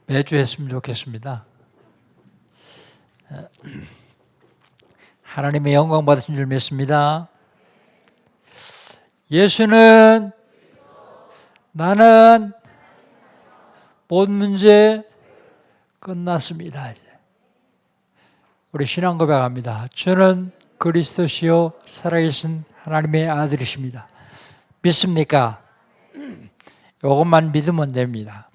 매주 했으면 좋겠습니다. 하나님의 영광 받으신 줄 믿습니다. 예수는 나는 모든 문제 끝났습니다. 우리 신앙 고백합니다. 주는 그리스도시요 살아계신 하나님의 아들이십니다. 믿습니까? 이것만 믿으면 됩니다.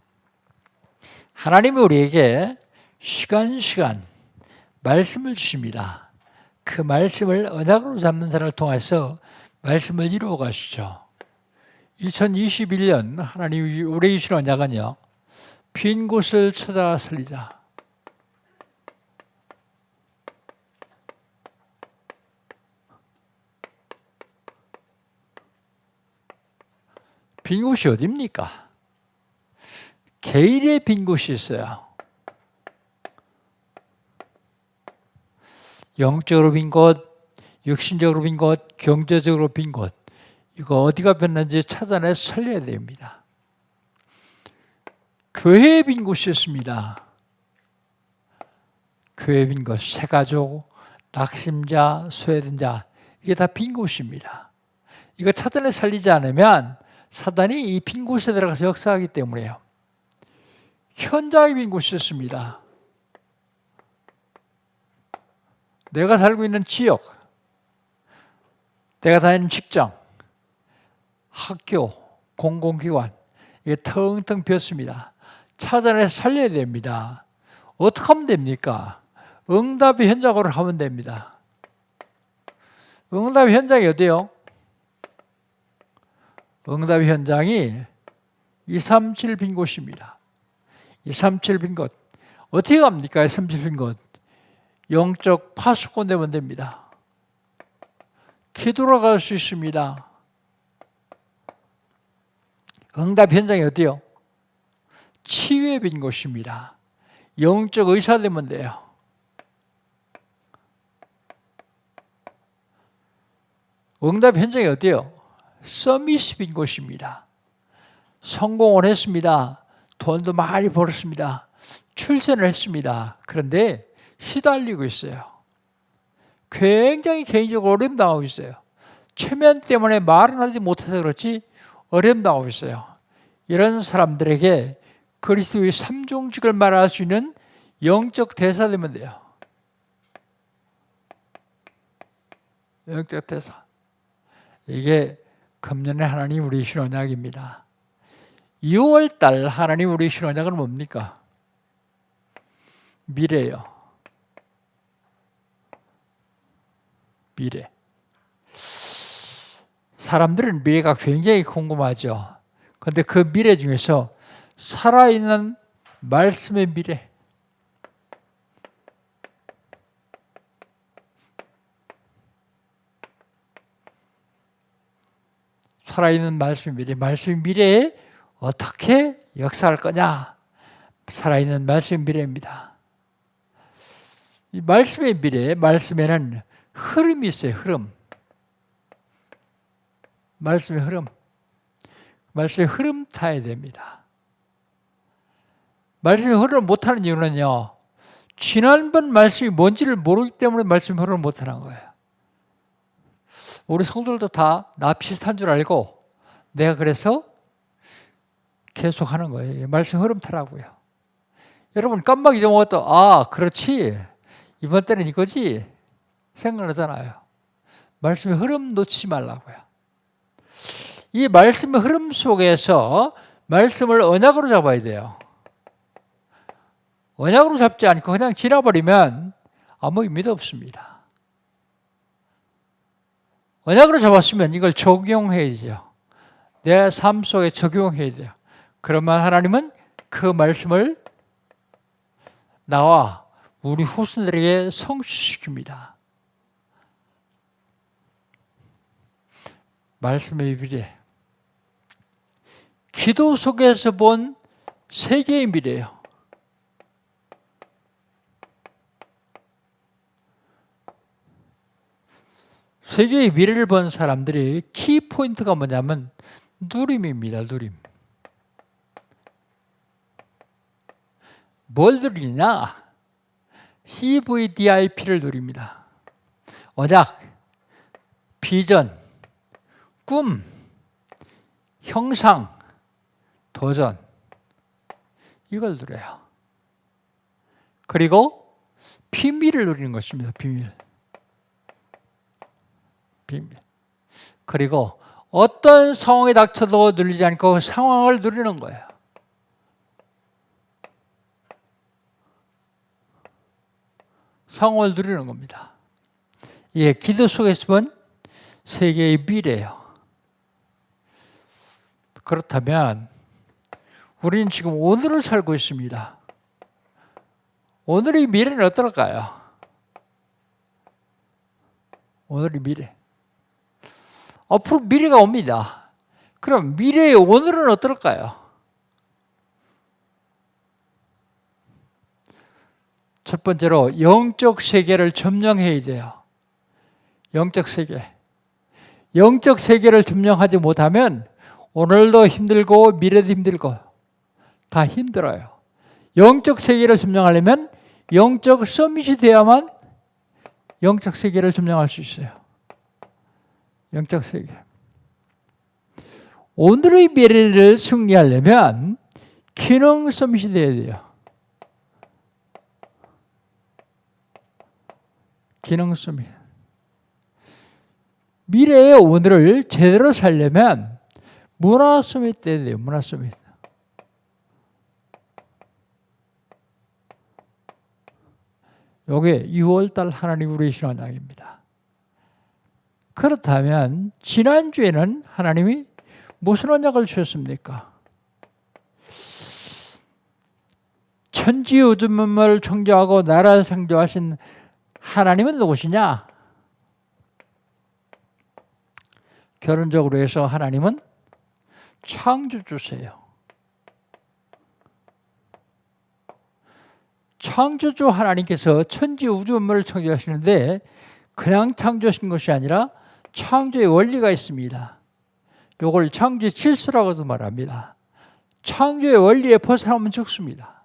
하나님이 우리에게 시간 말씀을 주십니다. 그 말씀을 언약으로 잡는 자를 통해서 말씀을 이루어 가시죠. 2021년 하나님이 우리에게 주신 언약은요, 빈 곳을 찾아 살리자. 빈 곳이 어디입니까? 개인의 빈 곳이 있어요. 영적으로 빈 곳, 육신적으로 빈 곳, 경제적으로 빈 곳. 이거 어디가 빈는지 찾아내서 살려야 됩니다. 교회에 빈 곳이 있습니다. 교회에 빈 곳, 새가족, 낙심자, 소외된 자, 이게 다 빈 곳입니다. 이거 찾아내 살리지 않으면 사단이 이 빈 곳에 들어가서 역사하기 때문에요. 현장에 빈 곳이 있습니다. 내가 살고 있는 지역, 내가 다니는 직장, 학교, 공공기관, 이게 텅텅 비었습니다. 찾아내서 살려야 됩니다. 어떻게 하면 됩니까? 응답의 현장으로 하면 됩니다. 응답의 현장이 어디요? 응답의 현장이 237 빈 곳입니다. 237 빈 곳. 어떻게 갑니까? 237 빈 곳. 영적 파수꾼 되면 됩니다. 기도로 갈 수 있습니다. 응답 현장이 어디요? 치유의 빈 곳입니다. 영적 의사 되면 돼요. 응답 현장이 어디요? 서밋이 빈 곳입니다. 성공을 했습니다. 돈도 많이 벌었습니다. 출세를 했습니다. 그런데 시달리고 있어요. 굉장히 개인적으로 어려움 당하고 있어요. 최면 때문에 말은 하지 못해서 그렇지 어려움 당하고 있어요. 이런 사람들에게 그리스도의 삼종직을 말할 수 있는 영적 대사 되면 돼요. 영적 대사. 이게 금년에 하나님 우리 주신 언약입니다. 6월달 하나님 우리 주신 언약은 뭡니까? 미래예요. 미래. 사람들은 미래가 굉장히 궁금하죠. 그런데 그 미래 중에서 살아있는 말씀의 미래. 살아있는 말씀의 미래. 말씀의 미래에 어떻게 역사할 거냐? 살아있는 말씀의 미래입니다. 이 말씀의 미래, 말씀에는 흐름이 있어요. 흐름. 말씀의 흐름. 말씀의 흐름 타야 됩니다. 말씀의 흐름을 못하는 이유는요, 지난번 말씀이 뭔지를 모르기 때문에 말씀의 흐름을 못하는 거예요. 우리 성도들도 다 나 비슷한 줄 알고 내가 그래서 계속 하는 거예요. 말씀 흐름 타라고요. 여러분 깜빡 잊어먹었다. 아, 그렇지. 이번 때는 이거지. 생각나잖아요. 말씀의 흐름 놓치지 말라고요. 이 말씀의 흐름 속에서 말씀을 언약으로 잡아야 돼요. 언약으로 잡지 않고 그냥 지나버리면 아무 의미도 없습니다. 언약으로 잡았으면 이걸 적용해야죠. 내 삶 속에 적용해야 돼요. 그러면 하나님은 그 말씀을 나와 우리 후손들에게 성취시킵니다. 말씀의 미래. 기도 속에서 본 세계의 미래예요. 세계의 미래를 본 사람들이 키포인트가 뭐냐면 누림입니다. 누림. 뭘 누리냐? CVDIP를 누립니다. 언약, 비전, 꿈, 형상, 도전. 이걸 누려요. 그리고 비밀을 누리는 것입니다. 비밀. 비밀. 그리고 어떤 상황이 닥쳐도 누리지 않고 그 상황을 누리는 거예요. 상황을 누리는 겁니다. 이게 기도 속에서 본 세계의 미래예요. 그렇다면 우리는 지금 오늘을 살고 있습니다. 오늘의 미래는 어떨까요? 오늘의 미래. 앞으로 미래가 옵니다. 그럼 미래의 오늘은 어떨까요? 첫 번째로 영적 세계를 점령해야 돼요. 영적 세계. 영적 세계를 점령하지 못하면 오늘도 힘들고 미래도 힘들고 다 힘들어요. 영적 세계를 점령하려면 영적 서밋이 돼야만 영적 세계를 점령할 수 있어요. 영적 세계. 오늘의 미래를 승리하려면 기능 서밋이 돼야 돼요. 기능 서밋. 미래의 오늘을 제대로 살려면 문화 서밋 돼야 돼요. 문화 서밋. 이게 6월달 하나님 우리의 신앙입니다. 그렇다면 지난주에는 하나님이 무슨 언약을 주셨습니까? 천지 우주 만물을 창조하고 나라를 창조하신 하나님은 누구시냐? 결론적으로 해서 하나님은 창조주세요. 창조주 하나님께서 천지 우주 만물을 창조하시는데 그냥 창조하신 것이 아니라 창조의 원리가 있습니다. 이걸 창조의 질서라고도 말합니다. 창조의 원리에 벗어나면 죽습니다.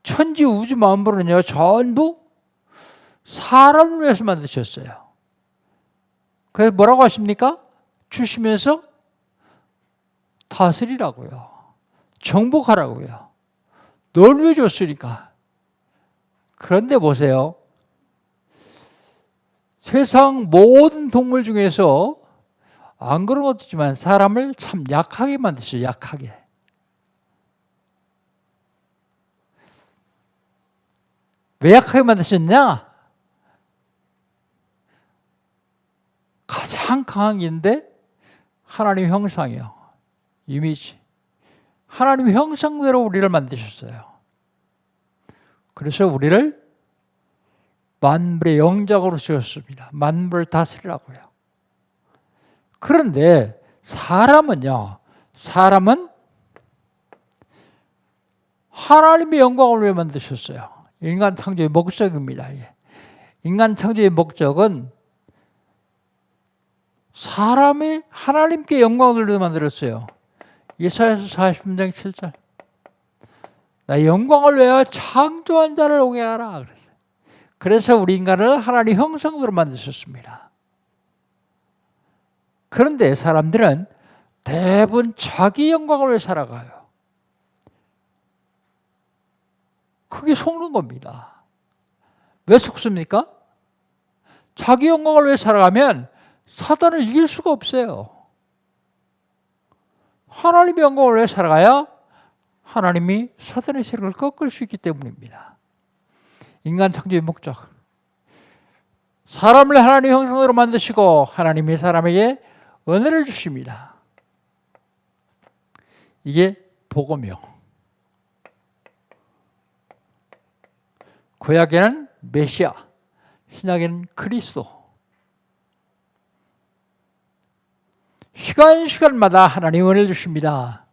천지 우주 만물은요 전부 사람을 위해서 만드셨어요. 그래서 뭐라고 하십니까? 주시면서 다스리라고요. 정복하라고요. 널 위해 줬으니까. 그런데 보세요. 세상 모든 동물 중에서 안 그런 것도 있지만 사람을 참 약하게 만드셔요. 약하게. 왜 약하게 만드셨냐? 가장 강한 게인데 하나님 형상이요. 이미지. 하나님 형상대로 우리를 만드셨어요. 그래서 우리를 만물의 영장으로 지었습니다. 만물을 다스리라고요. 그런데 사람은요. 사람은 하나님의 영광을 위해 만드셨어요. 인간 창조의 목적입니다. 인간 창조의 목적은 사람이 하나님께 영광을 위해 만들었어요. 이사야서 40장 7절. 나 영광을 위하여 창조한 자를 오게 하라. 그래서 우리 인간을 하나님 형상으로 만드셨습니다. 그런데 사람들은 대부분 자기 영광을 위해 살아가요. 그게 속는 겁니다. 왜 속습니까? 자기 영광을 위해 살아가면 사단을 이길 수가 없어요. 하나님의 영광을 위해 살아가야 하나님이 사단의 세력을 꺾을 수 있기 때문입니다. 인간 창조의 목적. 사람을 하나님의 형상으로 만드시고 하나님이 사람에게 은혜를 주십니다. 이게 복음이요. 구약에는 메시아, 신약에는 그리스도. 시간마다 하나님 은혜를 주십니다.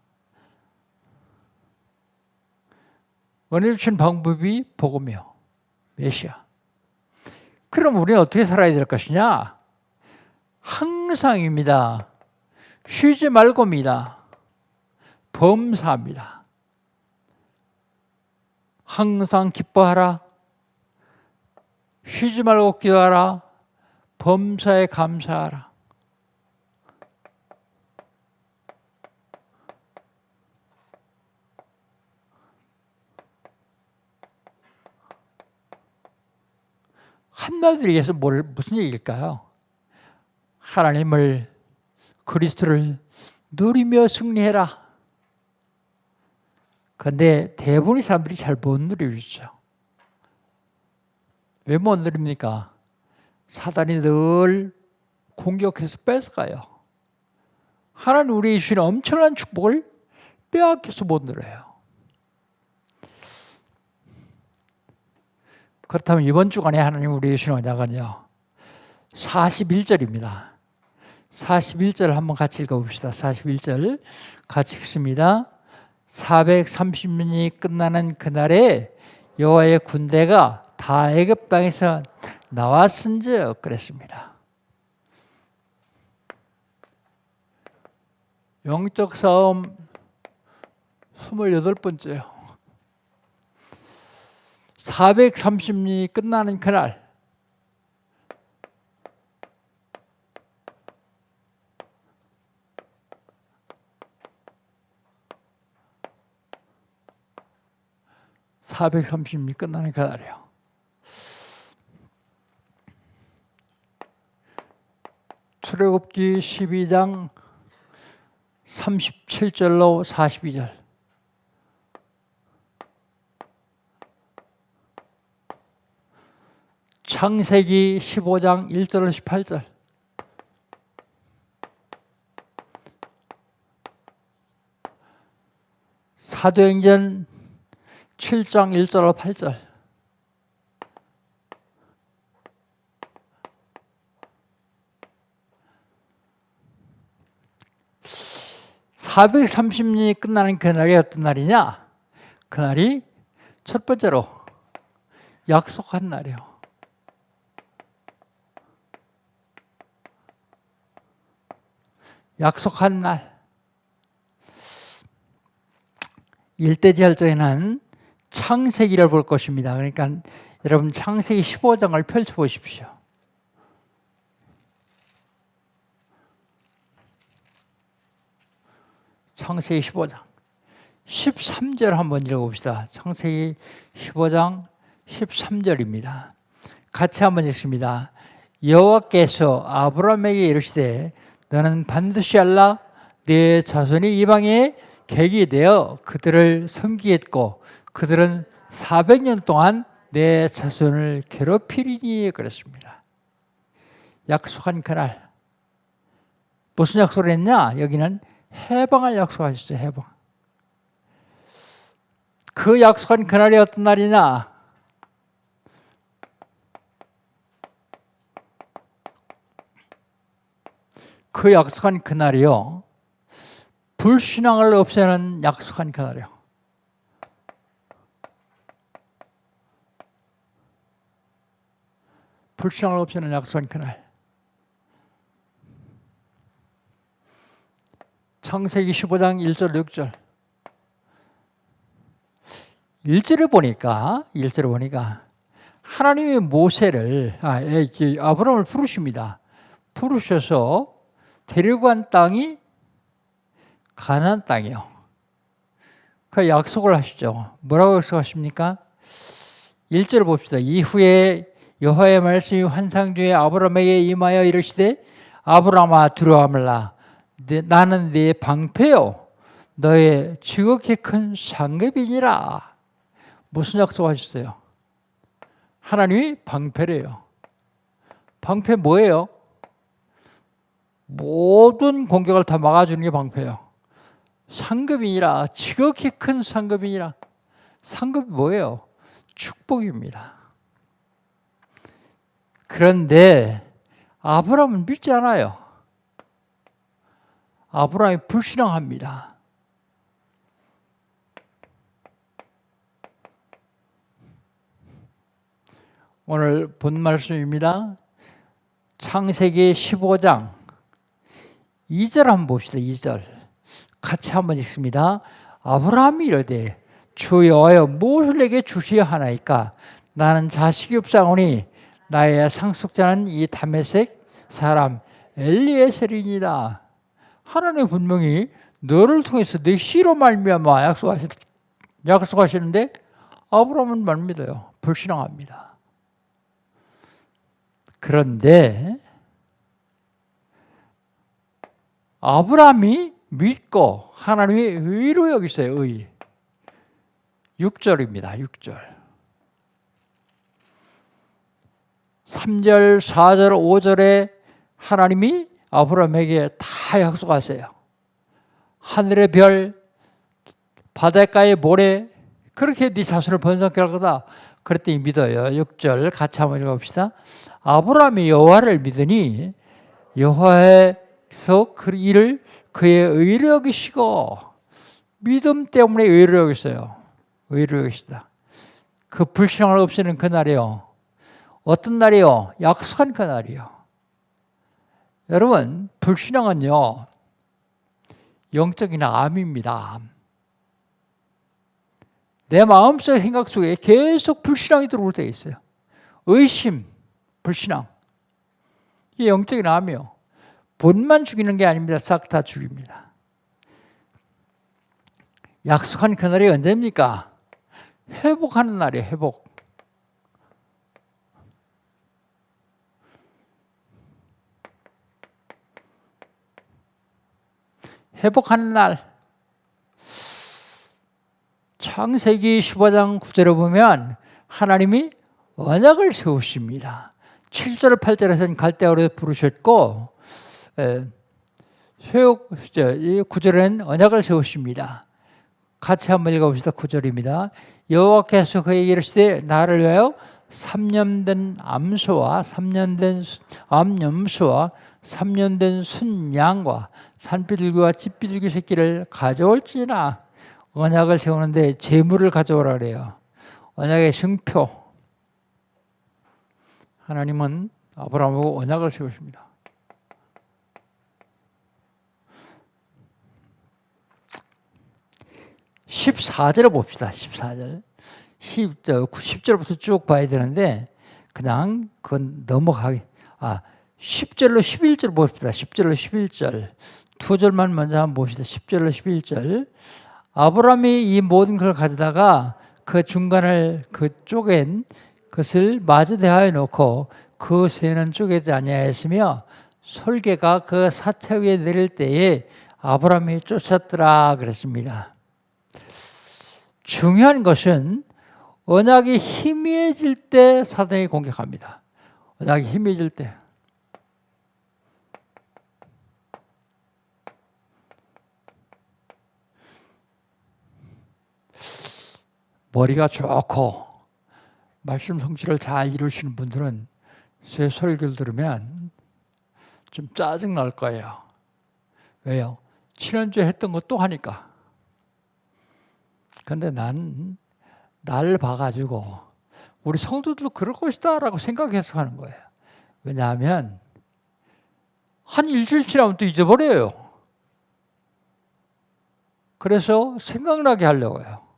은혜 주신 방법이 복음이요. 메시아. 그럼 우리는 어떻게 살아야 될 것이냐? 항상입니다. 쉬지 말고입니다. 범사입니다. 항상 기뻐하라. 쉬지 말고 기도하라. 범사에 감사하라. 한마디로 얘기해서 무슨 얘기일까요? 하나님을, 그리스도를 누리며 승리해라. 그런데 대부분의 사람들이 잘 못 누리고 있죠. 왜 못 누립니까? 사단이 늘 공격해서 뺏어가요. 하나님 우리에게 주시는 엄청난 축복을 빼앗겨서 못 누려요. 그렇다면 이번 주간에 하나님 우리에게 주시는 언약은요, 41절입니다. 41절 한번 같이 읽어봅시다. 41절 같이 읽습니다. 430년이 끝나는 그날에 여호와의 군대가 다 애굽 땅에서 나왔은즉 그랬습니다. 영적 싸움 28번째요. 430년이 끝나는 그날, (430년이) 끝나는 그날이요. 출애굽기 12장 37절로 42절. 창세기 15장 1절로 18절. 사도행전 7장 1절로 8절. (430년이) 끝나는 그날이 어떤 날이냐? 그날이 첫 번째로 약속한 날이요. 약속한 날. 일대지할적에는 창세기를 볼 것입니다. 그러니까 여러분 창세기 15장을 펼쳐보십시오. 창세기 15장 13절 한번 읽어봅시다. 창세기 15장 13절입니다. 같이 한번 읽습니다. 여호와께서 아브라함에게 이르시되 너는 반드시 알라. 네 자손이 이방에 객이 되어 그들을 섬기겠고 그들은 400년 동안 내 자손을 괴롭히리니 그랬습니다. 약속한 그날. 무슨 약속을 했냐? 여기는 해방을 약속하셨어요. 해방. 그 약속한 그날이 어떤 날이냐? 그 약속한 그날이요, 불신앙을 없애는 약속한 그날이요. 불신앙을 없애는 약속한 그날. 창세기 15장 1절 6절. 1절에 보니까 하나님이 모세를 아브라함을 부르십니다. 부르셔서 데리고 간 땅이 가나안 땅이요. 그 약속을 하시죠. 뭐라고 약속하십니까? 1절 봅시다. 이후에 여호와의 말씀이 환상 중에 아브라함에게 임하여 이르시되 아브라함아 두려워 말라. 나는 네 방패요 너의 지극히 큰 상급이니라. 무슨 약속하셨어요? 하나님이 방패래요. 방패 뭐예요? 모든 공격을 다 막아주는 게 방패예요. 상급이니라. 지극히 큰 상급이니라. 상급이 뭐예요? 축복입니다. 그런데 아브라함은 믿지 않아요. 아브라함이 불신앙합니다. 오늘 본 말씀입니다. 창세기 15장 2절 한번 봅시다. 2절 같이 한번 읽습니다. 아브라함이 이르되 주 여호와여 무엇을 내게 주시려 하나이까? 나는 자식이 없사오니 나의 상속자는 이 다메섹 사람 엘리에셀이니이다. 하나님 분명히 너를 통해서 내 씨로 말미암아 약속하시는데 아브라함은 말 믿어요. 불신앙합니다. 그런데 아브라함이 믿고 하나님의 의로 여기서요. 의. 6절입니다. 6절. 3절, 4절, 5절에 하나님이 아브라함에게 다 약속하세요. 하늘의 별, 바닷가의 모래, 그렇게 네 자손을 번성케 할 거다. 그랬더니 믿어요. 6절 같이 한번 읽어봅시다. 아브라함이 여호와를 믿으니 여호와에서 그 일을 그의 의로 여기시고, 믿음 때문에 의로 여기셨어요. 의로 여기시다. 그 불신앙을 없애는 그날이요. 어떤 날이요? 약속한 그날이요. 여러분, 불신앙은요, 영적인 암입니다. 암. 내 마음속의 생각 속에 계속 불신앙이 들어올 때가 있어요. 의심, 불신앙. 이게 영적인 암이요. 본만 죽이는 게 아닙니다. 싹 다 죽입니다. 약속한 그날이 언제입니까? 회복하는 날이에요. 회복. 회복하는 날. 창세기 15장 9절에 보면 하나님이 언약을 세우십니다. 7절 8절에서는 갈대아로 부르셨고 9절에는 언약을 세우십니다. 같이 한번 읽어봅시다. 9절입니다. 여호와께서 그에게 이르시되 나를 위하여 3년 된 암소와 3년 된 암염소와 3년 된 순양과 산비둘기와 찢비둘기 새끼를 가져올지나. 언약을 세우는데 재물을 가져오라 그래요. 언약의 증표. 하나님은 아브라함하고 언약을 세우십니다. (14절을) 봅시다. 14절. 10절부터 쭉 봐야 되는데 그냥 그건 넘어가기. 10절로 11절 봅시다. 10절로 11절. 두 절만 먼저 한번 봅시다. 10절로 11절. 아브라함이 이 모든 걸 가져다가 그 중간을 그 쪼갠 것을 마주 대하여 놓고 그 새는 쪼개지 아니하였으며 솔개가 그 사체 위에 내릴 때에 아브라함이 쫓았더라 그랬습니다. 중요한 것은 언약이 희미해질 때 사단이 공격합니다. 언약이 희미해질 때. 머리가 좋고 말씀 성취를 잘 이루시는 분들은 제 설교를 들으면 좀 짜증 날 거예요. 왜요? 지난주에 했던 것 또 하니까. 근데 난 나를 봐가지고 우리 성도들도 그럴 것이다 라고 생각해서 하는 거예요. 왜냐하면 한 일주일 지나면 또 잊어버려요. 그래서 생각나게 하려고요.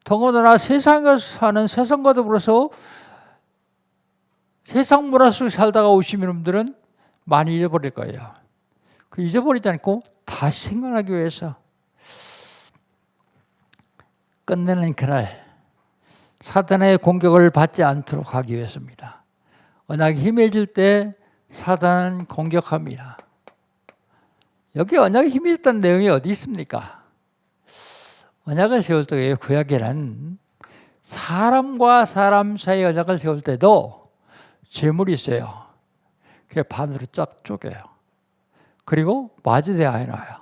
더군다나 세상에서 사는 세상과 더불어서 세상 문화 속에 살다가 오신 여러분들은 많이 잊어버릴 거예요. 그 잊어버리지 않고 다시 생각하기 위해서 끝내는 그날 사단의 공격을 받지 않도록 하기 위해서입니다. 언약이 힘해질 때 사단은 공격합니다. 여기 언약이 힘해졌다는 내용이 어디 있습니까? 언약을 세울 때 구약에는 사람과 사람 사이의 언약을 세울 때도 재물이 있어요. 그게 반으로 쫙 쪼개요. 그리고 마주대하여 놔요.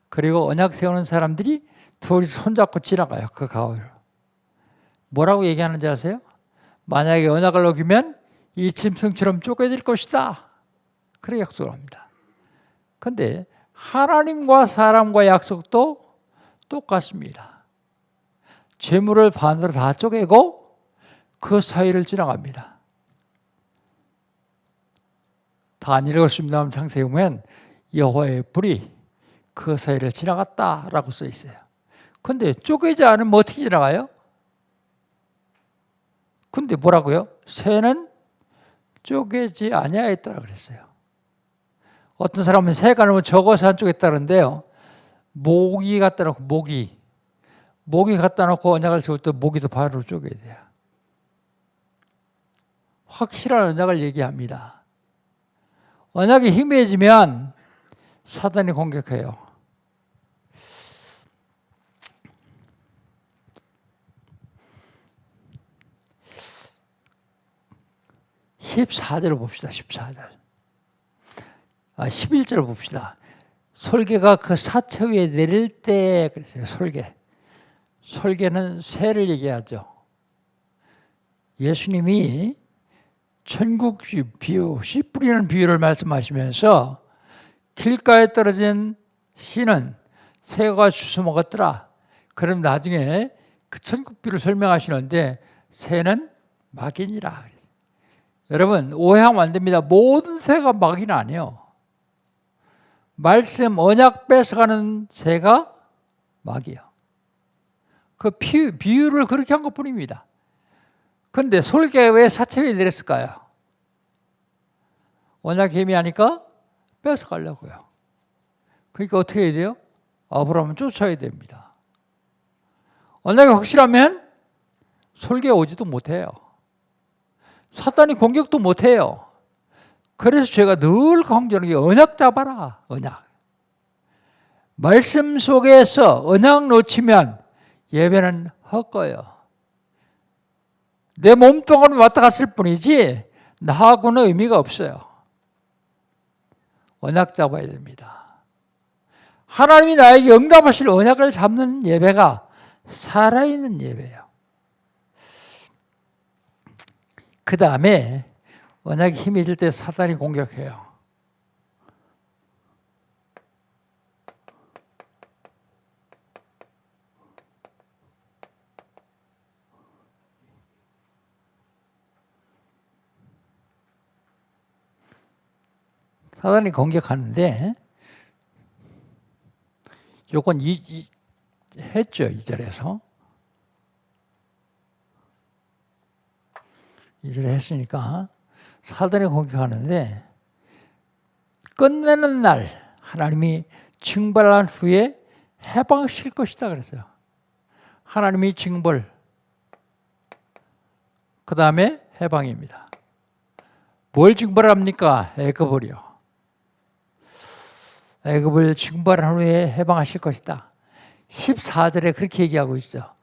그리고 언약 세우는 사람들이 둘이 손잡고 지나가요. 그 가운데로. 뭐라고 얘기하는지 아세요? 만약에 언약을 어기면 이 짐승처럼 쪼개질 것이다. 그렇게 약속을 합니다. 그런데 하나님과 사람과의 약속도 똑같습니다. 재물을 반으로 다 쪼개고 그 사이를 지나갑니다. 다 안 읽었습니다만 창세기 보면 여호와의 불이 그 사이를 지나갔다라고 써 있어요. 근데 쪼개지 않으면 어떻게 지나가요? 근데 뭐라고요? 새는 쪼개지 아니하였더라 그랬어요. 어떤 사람은 새가 너무 적어서 안 쪼갰다는데요. 모기 갖다 놓고 모기 갖다 놓고 언약을 세울 때 모기도 바로 쪼개야 돼요. 확실한 언약을 얘기합니다. 언약이 희미해지면 사단이 공격해요. (14절을) 봅시다. 14절. 11절을 봅시다. 솔개가 그 사체 위에 내릴 때 그랬어요. 솔개는 새를 얘기하죠. 예수님이 천국 비유, 씨 뿌리는 비유를 말씀하시면서 길가에 떨어진 씨는 새가 주워 먹었더라. 그럼 나중에 그 천국 비유를 설명하시는데 새는 막인이라. 여러분 오해하면 안 됩니다. 모든 새가 막인 아니에요. 말씀 언약 뺏어가는 새가 막이요. 그 비유를 그렇게 한 것뿐입니다. 그런데 솔개가 왜 사체 위에 내렸을까요? 언약 희미하니까 뺏어가려고요. 그러니까 어떻게 해야 돼요? 아브라함은 쫓아야 됩니다. 언약이 확실하면 솔개 오지도 못해요. 사단이 공격도 못해요. 그래서 제가 늘 강조하는 게 언약 잡아라. 언약. 말씀 속에서 언약 놓치면 예배는 헛거예요. 내 몸뚱아리 왔다 갔을 뿐이지 나하고는 의미가 없어요. 언약 잡아야 됩니다. 하나님이 나에게 응답하실 언약을 잡는 예배가 살아있는 예배예요. 그 다음에 언약이 힘해질 때 사단이 공격해요. 사단이 공격하는데 요건 했죠. 2절에서 2절에 했으니까 사단이 공격하는데 끝내는 날 하나님이 징벌한 후에 해방시킬 것이다 그랬어요. 하나님이 징벌, 그 다음에 해방입니다. 뭘 징벌합니까? 애굽을요. 애굽을 징벌한 후에 해방하실 것이다. 14절에 그렇게 얘기하고 있죠.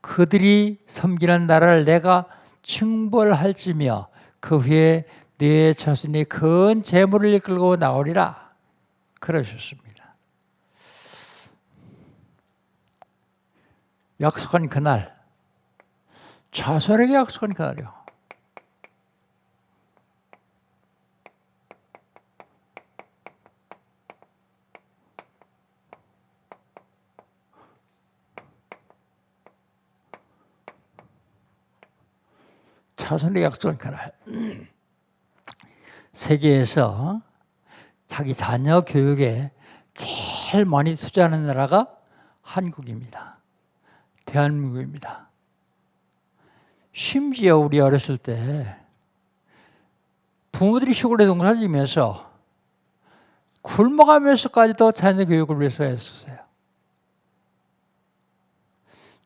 그들이 섬기는 나라를 내가 징벌할지며 그 후에 네 자손이 큰 재물을 이끌고 나오리라 그러셨습니다. 약속한 그날, 자손에게 약속한 그날이요. 자손에게 약속한 그날. 세계에서 자기 자녀 교육에 제일 많이 투자하는 나라가 한국입니다. 대한민국입니다. 심지어 우리 어렸을 때 부모들이 시골에 농사 지면서 굶어가면서까지도 자녀 교육을 위해서 했었어요.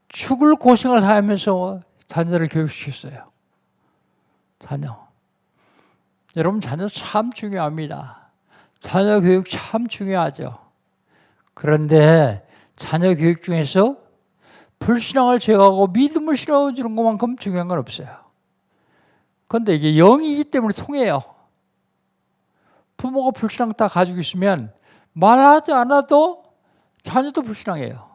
죽을 고생을 하면서 자녀를 교육시켰어요. 자녀. 여러분 자녀 참 중요합니다. 자녀 교육 참 중요하죠. 그런데 자녀 교육 중에서 불신앙을 제거하고 믿음을 실어주는 것만큼 중요한 건 없어요. 그런데 이게 영이기 때문에 통해요. 부모가 불신앙 다 가지고 있으면 말하지 않아도 자녀도 불신앙해요.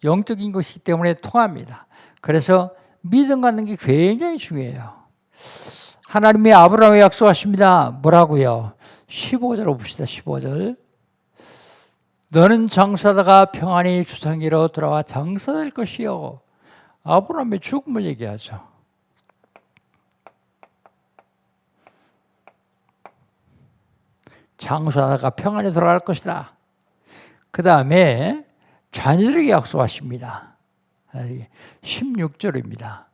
영적인 것이기 때문에 통합니다. 그래서 믿음 갖는 게 굉장히 중요해요. 하나님이 아브라함에게 약속하십니다. 뭐라고요? 15절을 봅시다. 15절. 너는 장사다가 평안히 주상기로 돌아와 장사될 것이요. 아브라함의 죽음을 얘기하죠. 장수하다가 평안히 돌아갈 것이다. 그 다음에 자녀들에게 약속하십니다. 16절입니다.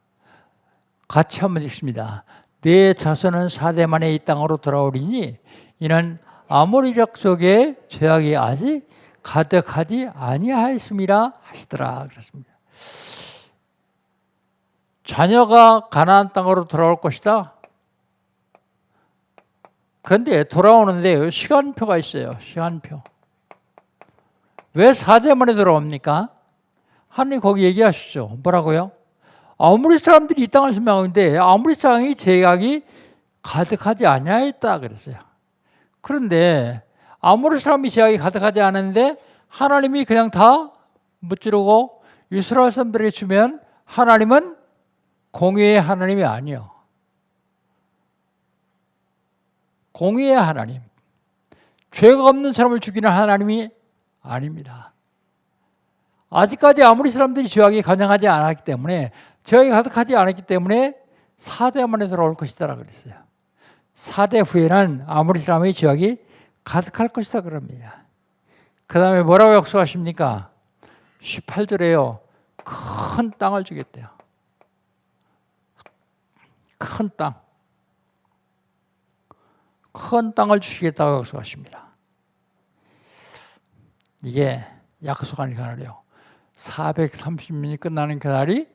같이 한번 읽습니다. 내 자손은 4대 만에 이 땅으로 돌아오리니 이는 아모리족 속에 죄악이 아직 가득하지 아니하였음이라 하시더라. 그렇습니다. 자녀가 가나안 땅으로 돌아올 것이다. 그런데 돌아오는데 시간표가 있어요. 시간표. 왜 4대 만에 돌아옵니까? 하나님 거기 얘기하시죠. 뭐라고요? 아모리 사람들이 이 땅을 점령하는데 아모리 사람이 죄악이 가득하지 아니하였다 그랬어요. 그런데 아모리 사람이 죄악이 가득하지 않은데 하나님이 그냥 다 무찌르고 이스라엘 사람들에게 주면 하나님은 공의의 하나님이 아니요. 공의의 하나님. 죄가 없는 사람을 죽이는 하나님이 아닙니다. 아직까지 아무리 사람들이 죄악이 가능하지 않았기 때문에 죄악이 가득하지 않았기 때문에 4대 만에 돌아올 것이다 그랬어요. 4대 후에는 아무리 사람의 죄악이 가득할 것이다 그럽니다. 그 다음에 뭐라고 약속하십니까? 18절에요. 큰 땅을 주겠대요. 큰 땅. 큰 땅을 주시겠다고 약속하십니다. 이게 약속하는 그날이요. 430년이 끝나는 그날이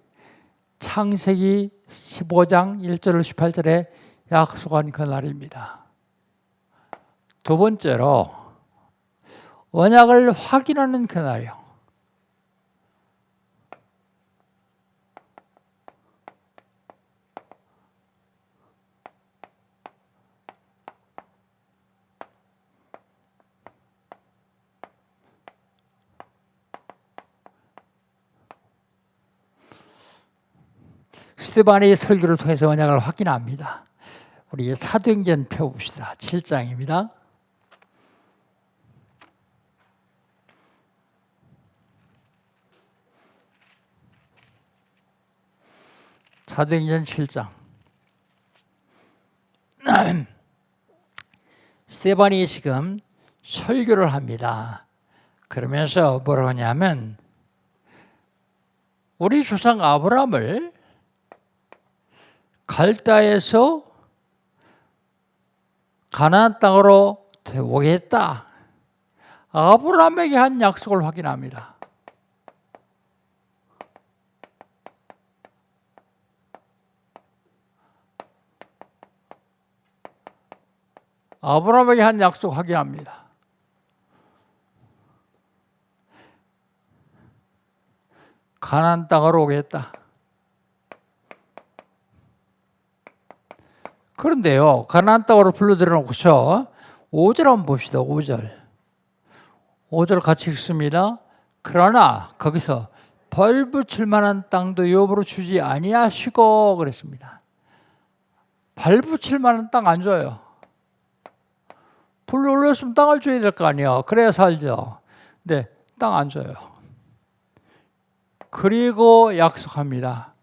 창세기 15장 1절 18절에 약속한 그날입니다. 두 번째로 언약을 확인하는 그날이요. 스데반의 설교를 통해서 언약을 확인합니다. 우리 사도행전 펴봅시다. 7장입니다. 사도행전 7장. 스데반이 지금 설교를 합니다. 그러면서 뭐라고 하냐면 우리 조상 아브라함을 갈다에서 가나안 땅으로 오게 했다. 아브라함에게 한 약속을 확인합니다. 아브라함에게 한 약속 확인합니다. 가나안 땅으로 오게 했다. 그런데요, 가나안 땅으로 불러들여 놓고서 5절 한번 봅시다. 5절. 5절 같이 읽습니다. 그러나 거기서 벌 붙일 만한 땅도 유업으로 주지 아니하시고 그랬습니다. 발 붙일 만한 땅 안 줘요. 불 올렸으면 땅을 줘야 될 거 아니에요. 그래야 살죠. 근데 땅 안 줘요. 그리고 약속합니다.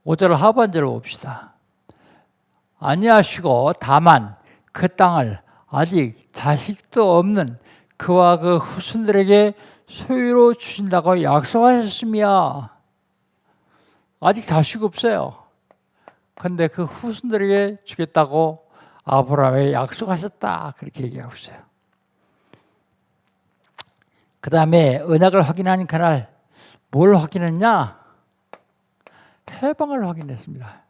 5절 하반절을 봅시다. 아니하시고 다만 그 땅을 아직 자식도 없는 그와 그 후손들에게 소유로 주신다고 약속하셨으며 아직 자식 없어요. 그런데 그 후손들에게 주겠다고 아브라함에 약속하셨다. 그렇게 얘기하고 있어요. 그 다음에 언약을 확인하는 그날 뭘 확인했냐? 해방을 확인했습니다.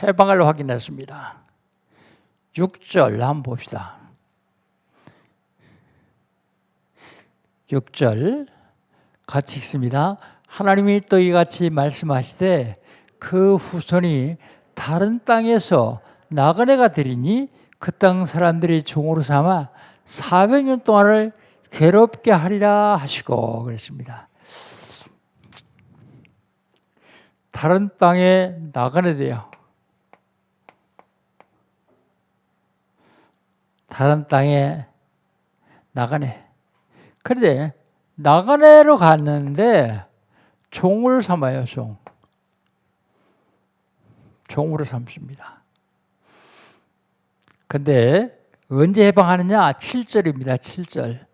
해방을 확인했습니다. 6절 한번 봅시다. 6절 같이 읽습니다. 하나님이 또 이같이 말씀하시되 그 후손이 다른 땅에서 나그네가 되리니 그 땅 사람들이 종으로 삼아 400년 동안을 괴롭게 하리라 하시고 그랬습니다. 다른 땅에 나그네 돼요. 다른 땅에 나가네. 그런데 나그네로 갔는데 종을 삼아요. 종으로 삼습니다. 근데 언제 해방하느냐? 7절입니다. 7절.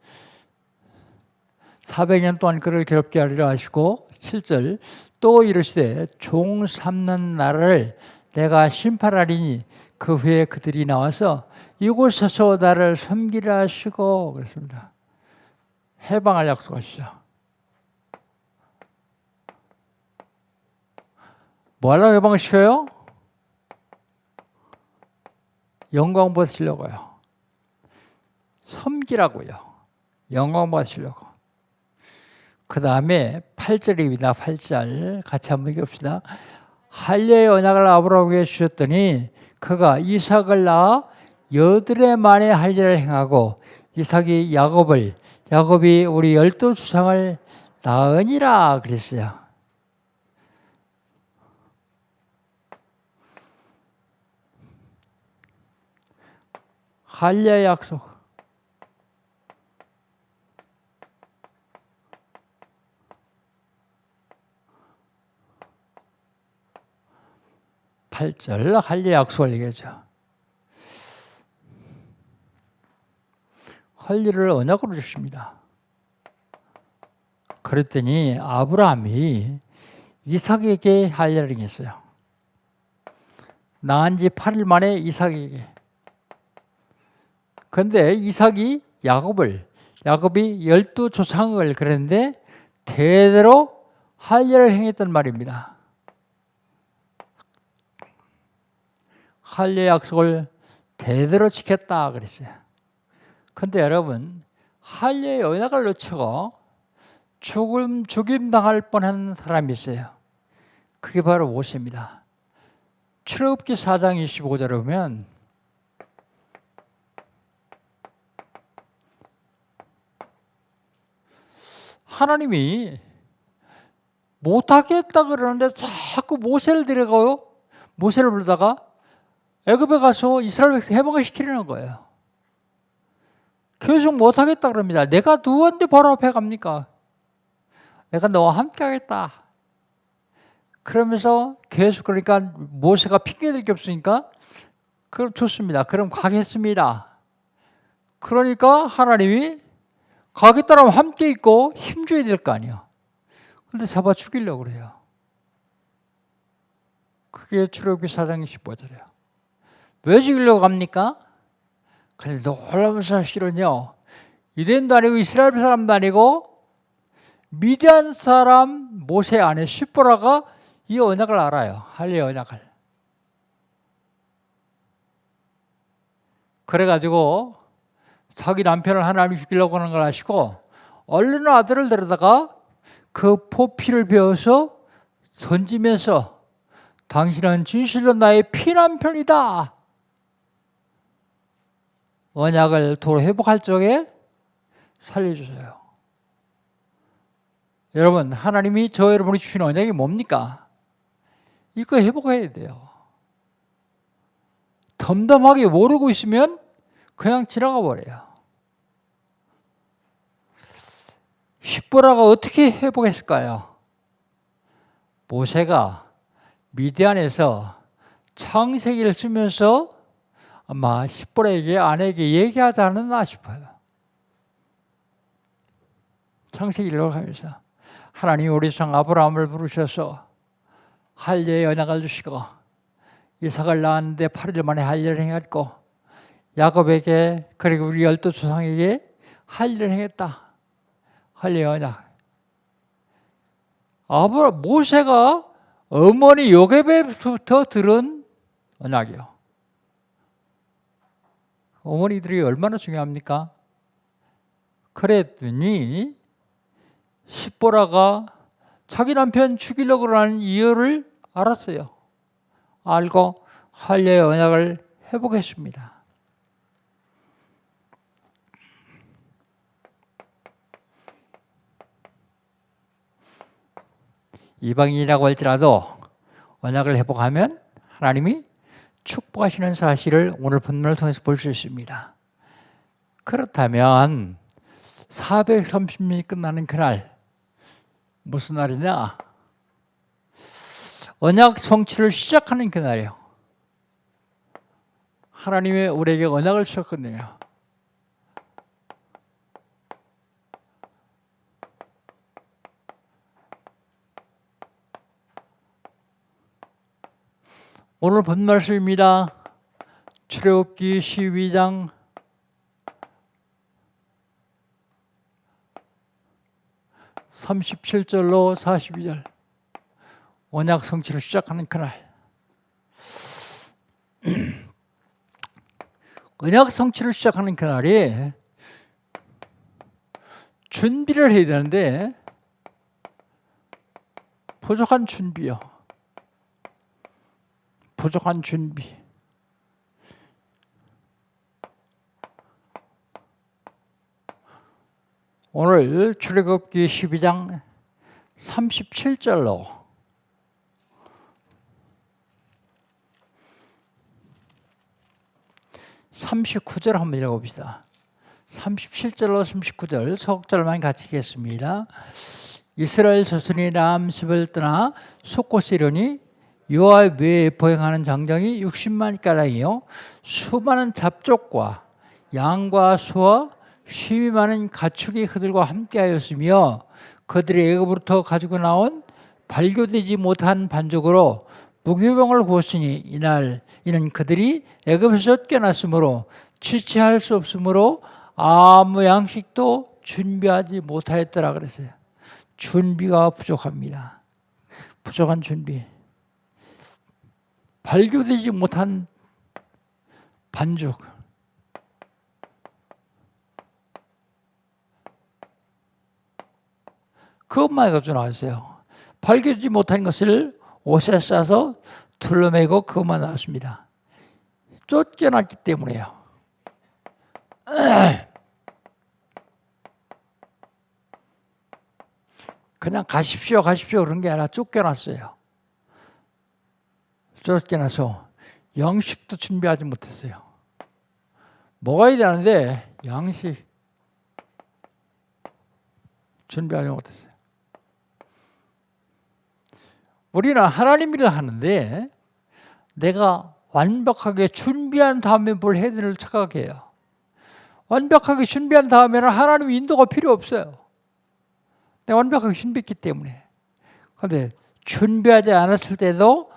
400년 동안 그를 괴롭게 하리라 하시고 7절 또 이르시되 종 삼는 날을 내가 심판하리니 그 후에 그들이 나와서 이곳에서 나를 섬기라 하시고 그랬습니다. 해방할 약속하시죠. 뭐 하려고 해방을 시켜요? 영광 받으시려고요. 섬기라고요. 영광 받으시려고. 그 다음에 8절입니다. 8절 같이 한번 읽읍시다. 할례의 언약을 아브라함에게 주셨더니 그가 이삭을 낳아 8해 만에 할례를 행하고 이삭이 야곱이 우리 12조상을 낳으니라 그랬어요. 할례의 약속. 할례 약속을 얘기하죠. 할례를 언약으로 주십니다. 그랬더니 아브라함이 이삭에게 할례를 했어요. 낳은 지 8일 만에 이삭에게. 그런데 이삭이 야곱이 12조상을 그랬는데 대대로 할례를 행했단 말입니다. 할례 약속을 대대로 지켰다 그랬어요. 그런데 여러분 할례의 언약을 놓치고 죽임 당할 뻔한 사람이 있어요. 그게 바로 모세입니다. 출애굽기 4장 25절에 보면 하나님이 못하겠다 그러는데 자꾸 모세를 데려가요. 모세를 부르다가 애굽에 가서 이스라엘 백성 해방을 시키려는 거예요. 계속 못하겠다 그럽니다. 내가 누구한테 바로 앞에 갑니까? 내가 너와 함께 하겠다. 그러면서 계속 그러니까 모세가 핑계댈 게 없으니까 그럼 좋습니다. 그럼 가겠습니다. 그러니까 하나님이 가겠다라면 함께 있고 힘줘야 될 거 아니에요. 그런데 잡아 죽이려고 그래요. 그게 출애굽기 4장 15절이에요. 왜 죽이려고 갑니까? 근데 놀라운 사실은요. 유대인도 아니고 이스라엘 사람도 아니고 미디안 사람 모세 아내 시보라가 이 언약을 알아요. 할례 언약을. 그래가지고 자기 남편을 하나님이 죽이려고 하는 걸 아시고 얼른 아들을 데려다가 그 포피를 베어서 던지면서 당신은 진실로 나의 피남편이다. 언약을 도로 회복할 적에 살려주세요. 여러분 하나님이 저 여러분이 주신 언약이 뭡니까? 이거 회복해야 돼요. 덤덤하게 모르고 있으면 그냥 지나가 버려요. 십보라가 어떻게 회복했을까요? 모세가 미디안에서 창세기를 쓰면서 아마 십보라에게 아내에게 얘기하지 않았나 싶어요. 창세기를 하면서 하나님 우리 성 아브라함을 부르셔서 할례의 언약을 주시고 이삭을 낳았는데 8일 만에 할례를 행했고 야곱에게 그리고 우리 12조상에게 할례를 행했다. 할례의 언약. 모세가 어머니 요셉에부터 들은 언약이요. 어머니들이 얼마나 중요합니까? 그랬더니 십보라가 자기 남편 죽이려고 하는 이유를 알았어요. 알고 할례의 언약을 회복했습니다. 이방인이라고 할지라도 언약을 회복하면 하나님이 축복하시는 사실을 오늘 본문을 통해서 볼 수 있습니다. 그렇다면 430년이 끝나는 그날, 무슨 날이냐? 언약 성취를 시작하는 그날이에요. 하나님이 우리에게 언약을 주셨거든요. 오늘 본 말씀입니다. 출애굽기 12장 37절로 42절. 언약 성취를 시작하는 그날. 언약 성취를 시작하는 그날이 준비를 해야 되는데 부족한 준비요. 부족한 준비. 오늘 출애굽기 12장 37절로 39절 한번 읽어봅시다. 37절로 39절 석절만 같이 읽겠습니다. 이스라엘 자손이 람습을 떠나 숫곳에 이르니 여호와 외에 보행하는 장정이 60만 가량이요 수많은 잡족과 양과 소와 쉼이 많은 가축이 그들과 함께하였으며 그들이 애굽으로부터 가지고 나온 발교되지 못한 반죽으로 무교병을 구웠으니 이는 그들이 애굽에서 쫓겨났으므로 취치할 수 없으므로 아무 양식도 준비하지 못하였더라 그랬어요. 준비가 부족합니다. 부족한 준비. 발교되지 못한 반죽. 그것만 가지고 나왔어요. 발교되지 못한 것을 옷에 싸서 둘러매고 그것만 나왔습니다. 쫓겨났기 때문에요. 그냥 가십시오 그런 게 아니라 쫓겨났어요. 쫓겨나서 양식도 준비하지 못했어요. 먹어야 되는데 양식 준비하지 못했어요. 우리는 하나님 일을 하는데 내가 완벽하게 준비한 다음에 뭘 해야 되는지를 착각해요. 완벽하게 준비한 다음에는 하나님의 인도가 필요 없어요. 내가 완벽하게 준비했기 때문에. 그런데 준비하지 않았을 때도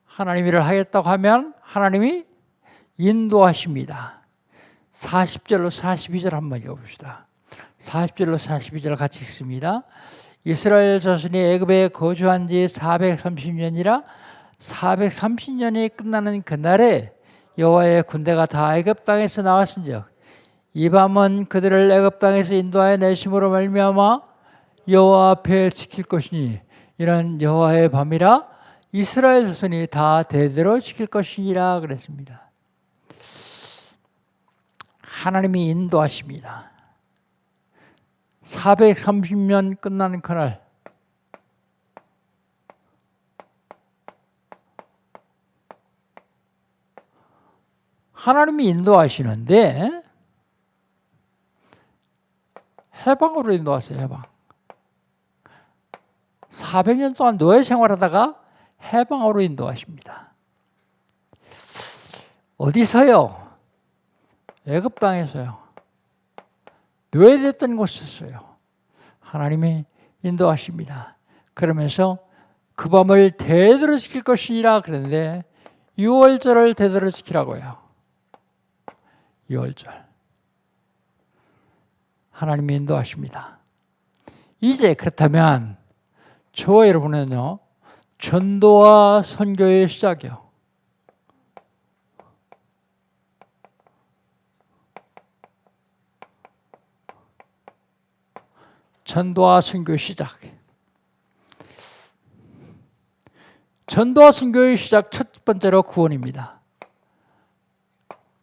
하나님 일을 하겠다고 하면 하나님이 인도하십니다. 40절로 42절 한번 읽어봅시다. 40절로 42절 같이 읽습니다. 이스라엘 자손이 애굽에 거주한 지 430년이라 430년이 끝나는 그날에 여호와의 군대가 다 애굽 땅에서 나왔은즉 이 밤은 그들을 애굽 땅에서 인도하여 내심으로 말미암아 여호와 앞에 지킬 것이니 이는 여호와의 밤이라 이스라엘 자손이 다 대대로 지킬 것이니라 그랬습니다. 하나님이 인도하십니다. 430년 끝나는 그날 하나님이 인도하시는데 해방으로 인도하세요. 해방. 400년 동안 노예 생활하다가 해방으로 인도하십니다. 어디서요? 애굽 땅에서요. 노예됐던 곳에서요. 하나님이 인도하십니다. 그러면서 그 밤을 대대로 지킬 것이니라 그랬는데 6월절을 대대로 지키라고요. 6월절. 하나님이 인도하십니다. 이제 그렇다면 저와 여러분은요. 전도와 선교의 시작이요. 전도와 선교의 시작. 전도와 선교의 시작 첫 번째로 구원입니다.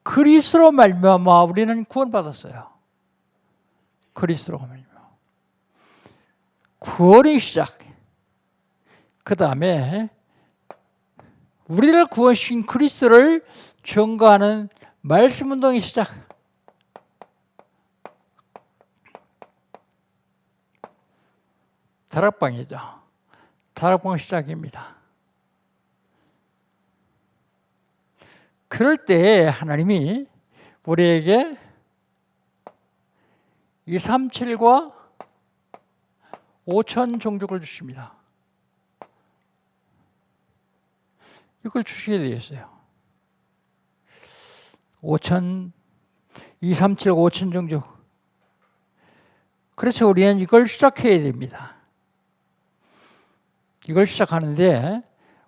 그리스도로 말미암아 우리는 구원받았어요. 그리스도로 말미암아. 구원의 시작. 그 다음에 우리를 구원시킨 그리스도를 증거하는 말씀운동의 시작. 다락방이죠. 다락방 시작입니다. 그럴 때 하나님이 우리에게 237과 5천 종족을 주십니다. 이걸 주시게 되겠어요. 5천, 237, 5천 종족. 그래서 우리는 이걸 시작해야 됩니다. 이걸 시작하는데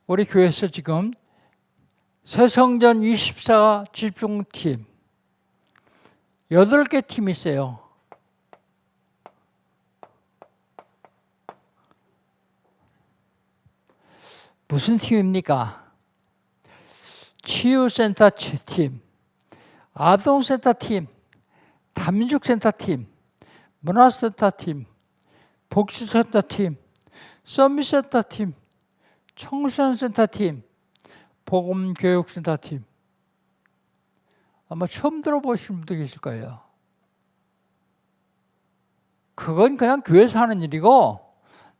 우리 교회에서 지금 새성전 24 집중팀 8개 팀이 있어요. 무슨 팀입니까? 치유센터 팀, 아동센터 팀, 담육센터 팀, 문화센터 팀, 복지센터 팀, 서밋센터 팀, 청소년센터 팀, 복음교육센터 팀. 아마 처음 들어보신 분도 계실 거예요. 그건 그냥 교회에서 하는 일이고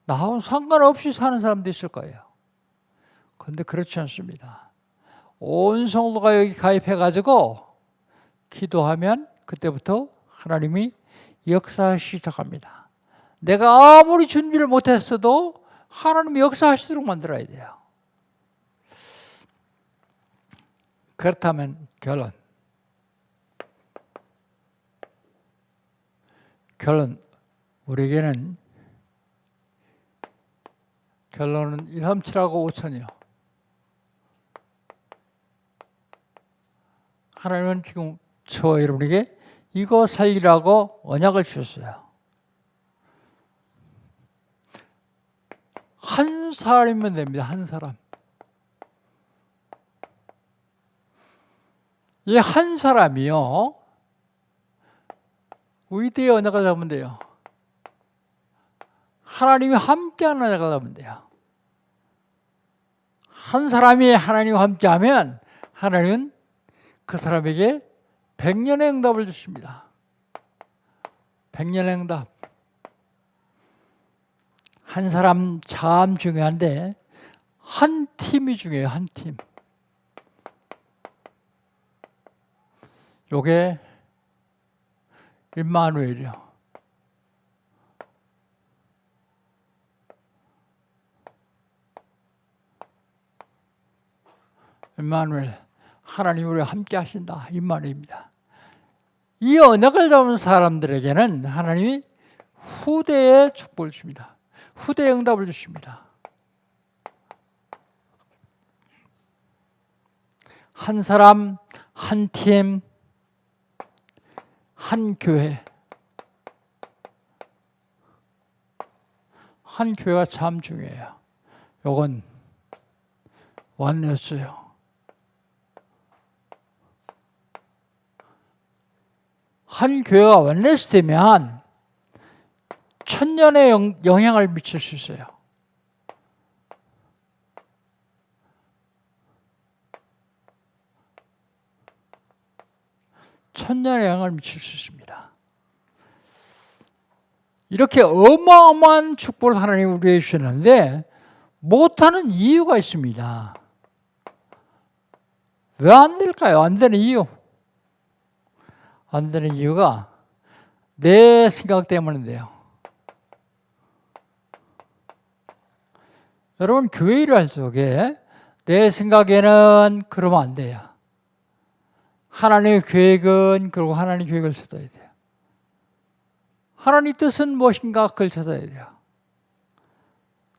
나하고는 상관없이 사는 사람도 있을 거예요. 그런데 그렇지 않습니다. 온 성도가 여기 가입해가지고 기도하면 그때부터 하나님이 역사하시기 시작합니다. 내가 아무리 준비를 못했어도 하나님이 역사하시도록 만들어야 돼요. 그렇다면 결론 우리에게는 결론은 237하고 5천이요. 하나님은 지금 저 여러분에게 이거 살리라고 언약을 주셨어요. 한 사람이면 됩니다. 한 사람. 이 한 사람이요. 위대의 언약을 잡으면 돼요. 하나님이 함께하는 언약을 잡으면 돼요. 한 사람이 하나님과 함께하면 하나님은 그 사람에게 100년의 응답을 주십니다. 100년의 응답. 한 사람 참 중요한데 한 팀이 중요해요. 한 팀. 요게 임마누엘이요. 임마누엘. 하나님 우리와 함께 하신다. 이 말입니다. 이 언약을 잡은 사람들에게는 하나님이 후대의 축복을 주십니다. 후대의 응답을 주십니다. 한 사람, 한 팀, 한 교회. 한 교회가 참 중요해요. 요건 완냈어요. 한 교회가 원내스 되면 천년의 영향을 미칠 수 있어요. 천년의 영향을 미칠 수 있습니다. 이렇게 어마어마한 축복을 하나님 우리에게 주셨는데 못하는 이유가 있습니다. 왜 안 될까요? 안 되는 이유. 안 되는 이유가 내 생각 때문인데요. 여러분 교회 일을 할 적에 내 생각에는 그러면 안 돼요. 하나님의 계획은 그리고 하나님의 계획을 찾아야 돼요. 하나님의 뜻은 무엇인가 그걸 찾아야 돼요.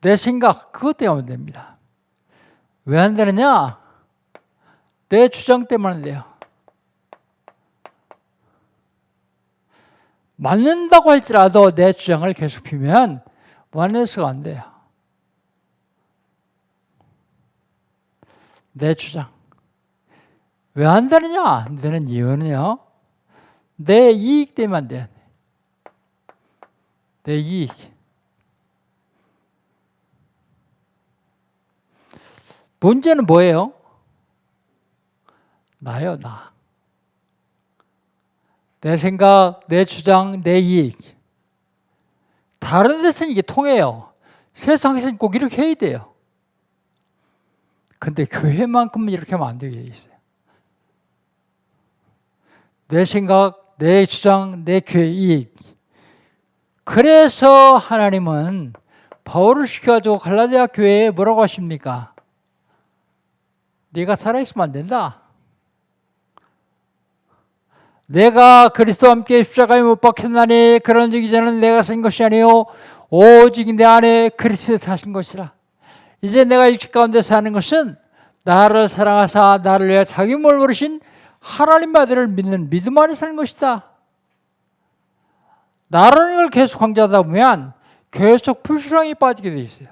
내 생각 그것 때문에 됩니다. 왜 안 되느냐? 내 주장 때문에 안 돼요. 맞는다고 할지라도 내 주장을 계속 피면 완내스가 안 돼요. 내 주장. 왜 안 되느냐? 안 되는 이유는요. 내 이익 때문에 안 돼요. 내 이익. 문제는 뭐예요? 나요, 나. 내 생각, 내 주장, 내 이익. 다른 데서는 이게 통해요. 세상에서는 꼭 이렇게 해야 돼요. 근데 교회만큼은 이렇게 하면 안 되게 돼 있어요. 내 생각, 내 주장, 내 교회 이익. 그래서 하나님은 바울을 시켜가지고 갈라디아 교회에 뭐라고 하십니까? 네가 살아있으면 안 된다. 내가 그리스도와 함께 십자가에 못 박혔나니 그런 적 이제는 내가 산 것이 아니요 오직 내 안에 그리스도에서 사신 것이라. 이제 내가 육체 가운데 사는 것은 나를 사랑하사 나를 위해 자기 몸을 버리신 하나님 아들을 믿는 믿음 안에 사는 것이다. 나라는 걸 계속 강조하다 보면 계속 불신앙에 빠지게 돼 있어요.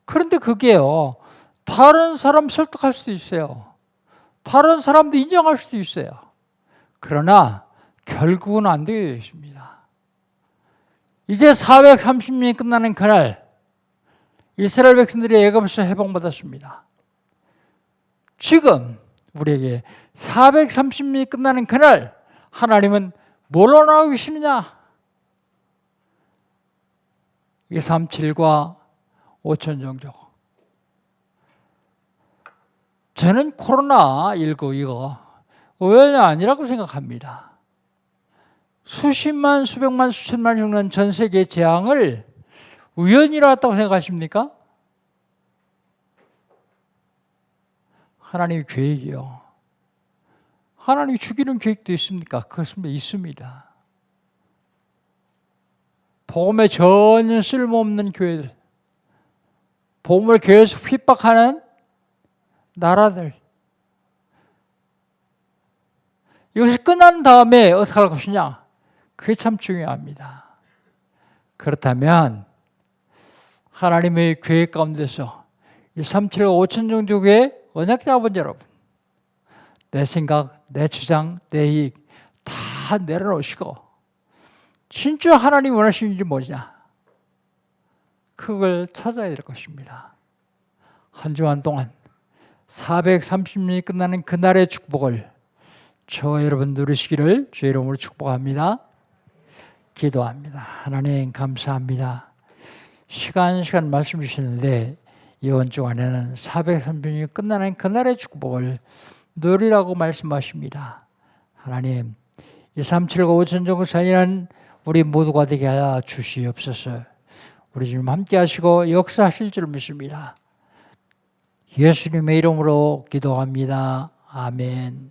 그런데 그게요, 다른 사람 설득할 수도 있어요. 다른 사람도 인정할 수도 있어요. 그러나 결국은 안 되게 되어 있습니다. 이제 430년이 끝나는 그날 이스라엘 백성들이 애굽에서 해방받았습니다. 지금 우리에게 430년이 끝나는 그날 하나님은 뭘 원하고 계시느냐? 이게 37과 5천 종족. 저는 코로나19 이거 우연이 아니라고 생각합니다. 수십만, 수백만, 수천만 죽는 전 세계 재앙을 우연히 일어났다고 생각하십니까? 하나님의 계획이요. 하나님이 죽이는 계획도 있습니까? 그것은 있습니다. 복음에 전혀 쓸모없는 교회들, 복음을 계속 핍박하는 나라들, 이것이 끝난 다음에 어떻게 할 것이냐? 그게 참 중요합니다. 그렇다면 하나님의 계획 가운데서 이 37, 5천 종족의 언약자분 여러분, 내 생각, 내 주장, 내 이익 다 내려놓으시고 진짜 하나님이 원하시는 일이 뭐냐? 그걸 찾아야 될 것입니다. 한 주간 동안 430년이 끝나는 그날의 축복을 저와 여러분 누리시기를 주의 이름으로 축복합니다. 기도합니다. 하나님 감사합니다. 시간 말씀 주시는데 이번 주간에는 430년이 끝나는 그날의 축복을 누리라고 말씀하십니다. 하나님, 이 3,7과 5천 종족 사이는 우리 모두가 되게 하여 주시옵소서. 우리 주님 함께 하시고 역사하실 줄 믿습니다. 예수님의 이름으로 기도합니다. 아멘.